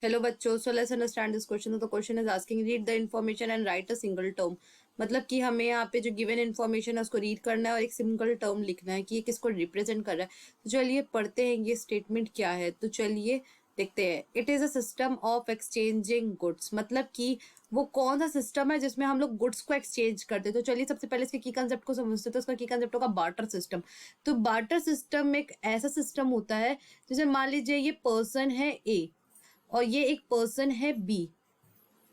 Hello बच्चों, so let's understand this question. तो question is asking read the information and write a single term. मतलब कि हमें यहाँ पे जो गिवन इन्फॉर्मेशन है उसको रीड करना है और एक सिंगल टर्म लिखना है कि ये किसको रिप्रेजेंट कर रहा है। तो चलिए पढ़ते हैं ये स्टेटमेंट क्या है। तो चलिए देखते हैं। It is a system of exchanging goods. मतलब कि वो कौन सा सिस्टम है जिसमें हम लोग गुड्स को एक्सचेंज करते हैं। तो चलिए सबसे पहले इसके की कंसेप्ट को समझते हैं। तो इसका की कंसेप्ट होगा बार्टर सिस्टम। तो बार्टर सिस्टम एक ऐसा सिस्टम होता है जैसे मान लीजिए ये पर्सन है ए और ये एक पर्सन है बी।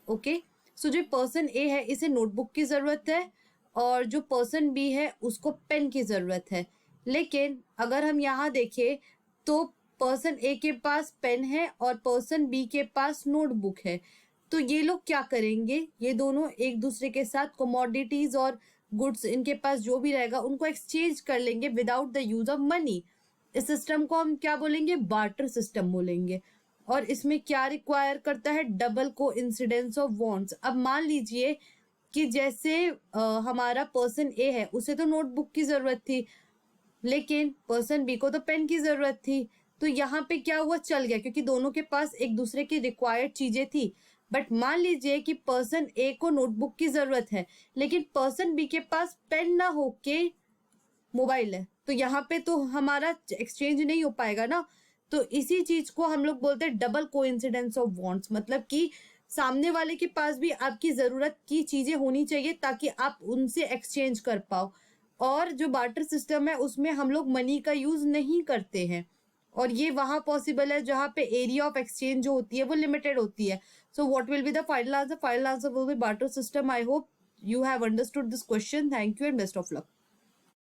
ओके, सो जो पर्सन ए है इसे नोटबुक की जरूरत है और जो पर्सन बी है उसको पेन की जरूरत है। लेकिन अगर हम यहाँ देखें तो पर्सन ए के पास पेन है और पर्सन बी के पास नोटबुक है। तो ये लोग क्या करेंगे, ये दोनों एक दूसरे के साथ कमोडिटीज और गुड्स इनके पास जो भी रहेगा उनको एक्सचेंज कर लेंगे without the use of money. इस सिस्टम को हम क्या बोलेंगे, बार्टर सिस्टम बोलेंगे। और इसमें क्या रिक्वायर करता है, डबल को इंसिडेंस ऑफ वांट्स। अब मान लीजिए कि जैसे हमारा पर्सन ए है उसे तो नोटबुक की जरूरत थी लेकिन पर्सन बी को तो पेन की जरूरत थी। तो यहाँ पे क्या हुआ, चल गया क्योंकि दोनों के पास एक दूसरे की रिक्वायर्ड चीजें थी। बट मान लीजिए कि पर्सन ए को नोटबुक की जरूरत है लेकिन पर्सन बी के पास पेन ना होके मोबाइल है, तो यहाँ पे तो हमारा एक्सचेंज नहीं हो पाएगा ना। तो इसी चीज को हम लोग बोलते हैं डबल कोइंसिडेंस ऑफ वांट्स। मतलब कि सामने वाले के पास भी आपकी जरूरत की चीजें होनी चाहिए ताकि आप उनसे एक्सचेंज कर पाओ। और जो बार्टर सिस्टम है उसमें हम लोग मनी का यूज नहीं करते हैं और ये वहां पॉसिबल है जहाँ पे एरिया ऑफ एक्सचेंज जो होती है वो लिमिटेड होती है। So what will be the final answer? Final answer will be barter system. I hope you have understood this question. Thank you and best of luck.